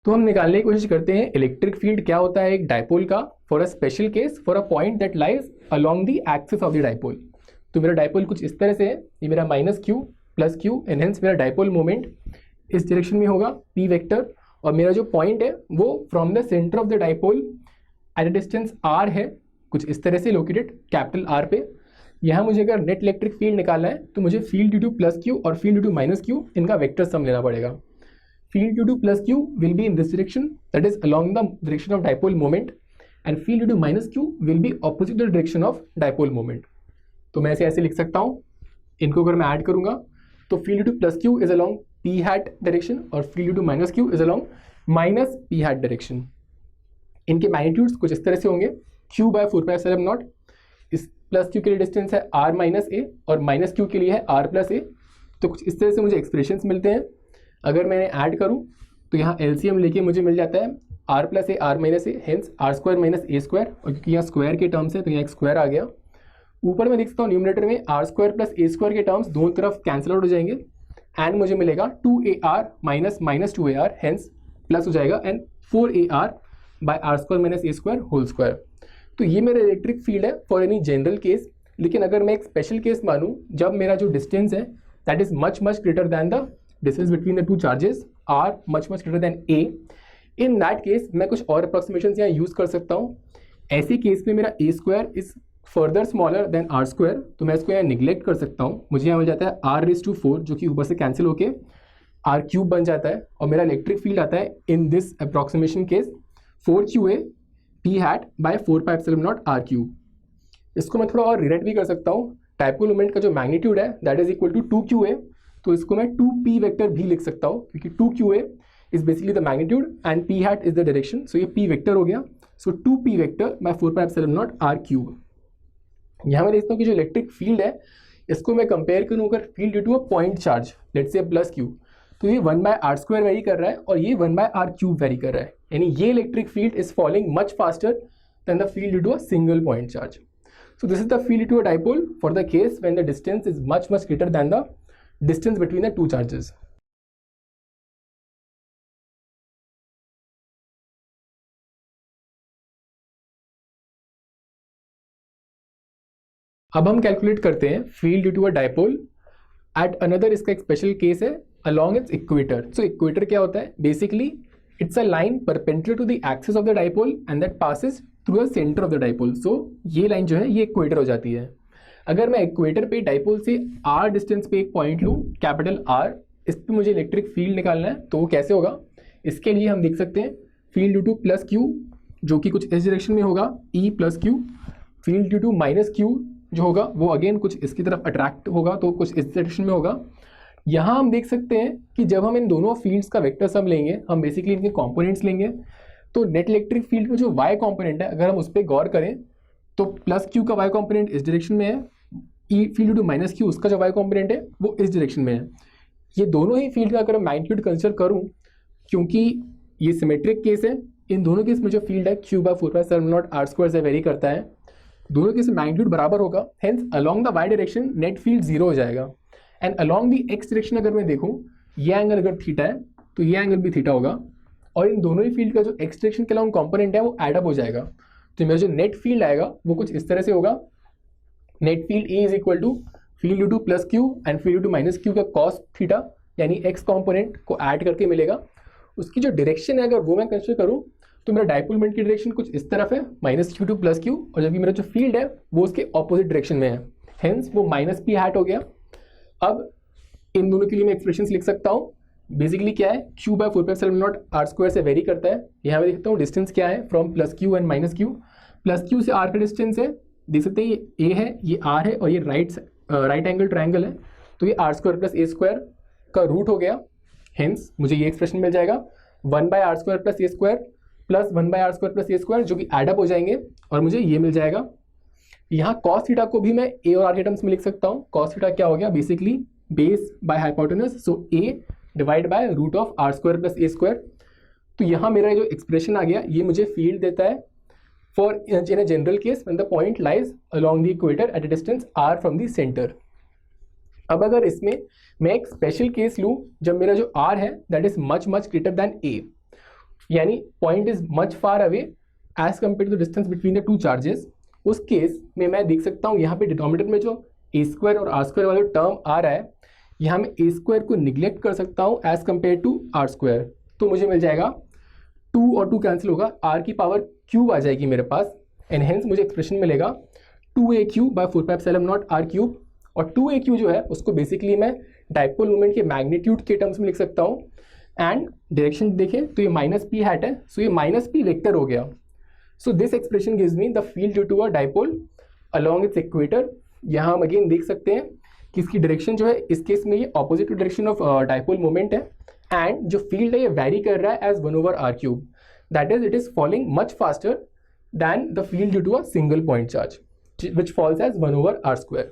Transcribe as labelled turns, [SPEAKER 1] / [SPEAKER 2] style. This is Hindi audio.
[SPEAKER 1] तो हम निकालने की कोशिश करते हैं इलेक्ट्रिक फील्ड क्या होता है एक डायपोल का for a special case for a point that lies along the axis of the dipole. तो मेरा डायपोल कुछ इस तरह से है, ये मेरा -q + q एंड हेंस मेरा डायपोल मोमेंट इस डायरेक्शन में होगा p वेक्टर, और मेरा जो पॉइंट है वो from the centre of the dipole at a distance r है, कुछ इस तरह से लोकेटेड कैपिटल R पे। यहाँ मुझे अगर नेट इलेक्ट्रिक फील्ड निकालना है तो मुझे फील्ड ड्यू टू +q और फील्ड ड्यू टू -q इनका वेक्टर सम लेना पड़ेगा। Field due to +q will be in this direction, that is along the direction of dipole moment, and field due to -q will be opposite the direction of dipole moment. तो मैं ऐसे लिख सकता हूँ, इनको अगर मैं ऐड करूँगा तो field due to +q is along p hat direction और field due to -q is along -p hat direction. इनके मैग्नीट्यूड्स कुछ इस तरह से होंगे, q/4πε0। इस +q के लिए डिस्टेंस है r - a और -q के लिए है r + a। तो कुछ इस तरह से मुझे एक्सप्रेशंस मिलते हैं। अगर मैं ऐड करूं तो यहाँ एलसीएम लेके मुझे मिल जाता है r + a r - a, hence r² - a², और क्योंकि यहाँ स्क्वायर के टर्म्स है तो यहाँ एक स्क्वायर आ गया। ऊपर में देख सकता हूँ न्यूमरेटर में r² + a² के टर्म्स दोनों तरफ कैंसिल आउट हो जाएंगे एंड मुझे मिलेगा 2ar - 2ar, हेंस प्लस हो जाएगा and 4ar by r² - a² whole square. तो ये मेरा इलेक्ट्रिक फील्ड है फॉर एनी जनरल केस। लेकिन अगर मैं एक स्पेशल केस मानूँ जब मेरा जो डिस्टेंस है that is much greater then the distance between the two charges are much greater than a, in that case मैं कुछ और approximations यहाँ यूज़ कर सकता हूँ। ऐसे केस में मेरा a² is further smaller than r², तो मैं इसको यहाँ निगलेक्ट कर सकता हूँ। मुझे यहाँ मिल जाता है r⁴ जो कि ऊपर से कैंसिल होके r³ बन जाता है और मेरा इलेक्ट्रिक फील्ड आता है in this approximation case 4qa p hat by 4πε0 r³। इसको मैं थोड़ा और रिलेट भी कर सकता हूँ। डायपोल मोमेंट का जो मैग्नीट्यूड है that is equal to 2qa, तो इसको मैं 2p वेक्टर भी लिख सकता हूँ क्योंकि 2qa is basically the magnitude and p hat is the direction. So ये p वेक्टर हो गया। So 2p vector by 4πε0 r³। यहाँ मैं देखता हूँ कि जो इलेक्ट्रिक फील्ड है इसको मैं कंपेयर करूँ अगर field due to a point charge let's say +q, तो ये 1/r² वेरी कर रहा है और ये 1/r³ वेरी कर रहा है, यानी ये electric field is falling much faster than the field due to a single point charge. So this is the field to a dipole for the case when the distance is much greater than the distance between the two charges. अब हम कैलकुलेट करते हैं field due to a dipole at another. इसका एक स्पेशल केस है along its equator. So equator क्या होता है? Basically it's a line perpendicular to the axis of the dipole and that passes through the center of the dipole. So ये लाइन जो है ये इक्वेटर हो जाती है। अगर मैं इक्वेटर पे डायपोल से r डिस्टेंस पे एक पॉइंट लूँ कैपिटल R, इस पर मुझे इलेक्ट्रिक फील्ड निकालना है तो वो कैसे होगा? इसके लिए हम देख सकते हैं फील्ड ड्यू टू +q जो कि कुछ इस डायरेक्शन में होगा E + q, field due to -q जो होगा वो अगेन कुछ इसकी तरफ अट्रैक्ट होगा तो कुछ इस डायरेक्शन में होगा। यहाँ हम देख सकते हैं कि जब हम इन दोनों फील्ड्स का वेक्टर सम लेंगे हम बेसिकली इनके कंपोनेंट्स लेंगे, तो नेट इलेक्ट्रिक फील्ड में जो y कंपोनेंट है अगर हम उस पर गौर करें तो +q का y कंपोनेंट इस डायरेक्शन में है, ई फील्ड टू -q उसका जो y कंपोनेंट है वो इस डायरेक्शन में है। ये दोनों ही फील्ड का अगर मैं मैग्नीट्यूड कंसिडर करूँ, क्योंकि ये सिमेट्रिक केस है, इन दोनों केस में जो फील्ड है q/4πε0 r² से वेरी करता है, दोनों केस में मैग्नीट्यूड बराबर होगा, hence along the y direction net field 0 हो जाएगा। And along the x direction अगर मैं देखूँ ये एंगल अगर थीटा है तो ये एंगल भी थीटा होगा और इन दोनों ही फील्ड का जो x डायरेक्शन के अलॉन्ग कंपोनेंट है वो एड अप हो जाएगा। तो मेरा जो नेट फील्ड आएगा वो कुछ इस तरह से होगा। Net field E is equal to field due to +q and field due to -q का cos थीटा, यानी x कंपोनेंट को ऐड करके मिलेगा। उसकी जो डायरेक्शन है अगर वो मैं कंसिडर करूँ तो मेरा डायपोल मोमेंट की डायरेक्शन कुछ इस तरफ है -q टू +q, और जबकि मेरा जो फील्ड है वो उसके ऑपोजिट डायरेक्शन में है, हेंस वो -p hat हो गया। अब इन दोनों के लिए मैं एक्सप्रेशंस लिख सकता हूँ। बेसिकली क्या है q/4πε0 r² से वेरी करता है। यहाँ मैं देखता हूँ डिस्टेंस क्या है from +q and -q। +q से r का डिस्टेंस है, देख सकते हैं ये a है ये r है और ये राइट एंगल ट्रायंगल है, तो ये r² + a² का रूट हो गया। हेंस मुझे ये एक्सप्रेशन मिल जाएगा 1/r² + a² plus 1/r² + a² जो कि एडअप हो जाएंगे और मुझे ये मिल जाएगा। यहाँ cos थीटा को भी मैं a और r के टर्म्स में लिख सकता हूँ। cos थीटा क्या हो गया? Basically base by hypotenuse, so a divide by √r² + a²। तो यहाँ मेरा जो एक्सप्रेशन आ गया ये मुझे फील्ड देता है for in a general case when the point lies along the equator at a distance r from the centre. अब अगर इसमें मैं एक स्पेशल केस लूँ जब मेरा जो r है that is much greater than a, यानी point is much far away as compared to the distance between the two charges, उस केस में मैं देख सकता हूँ यहाँ पे डिनोमिनेटर में जो ए स्क्वायर और आर स्क्वायर वाला टर्म आ रहा है, यहाँ मैं ए स्क्वायर को निग्लेक्ट कर सकता हूँ as compared to r square, तो मुझे मिल जाएगा 2 और 2 कैंसिल होगा, आर की पावर क्यूब आ जाएगी मेरे पास, एंड हेंस मुझे एक्सप्रेशन मिलेगा 2a³ बाय 4πε0 आर क्यूब। और 2a³ जो है उसको बेसिकली मैं डाइपोल मोमेंट के मैग्नीट्यूड के टर्म्स में लिख सकता हूँ, एंड डायरेक्शन देखें तो ये -p हैट है, सो ये -p वेक्टर हो गया। So this expression gives me the field due to a dipole along its equator. यहाँ हम अगेन देख सकते हैं कि इसकी डायरेक्शन जो है इस केस में ये opposite to direction of dipole moment है, एंड जो फील्ड है ये वेरी कर रहा है एज 1/r³, that is it is falling much faster than the field due to a single point charge which falls as 1/r²।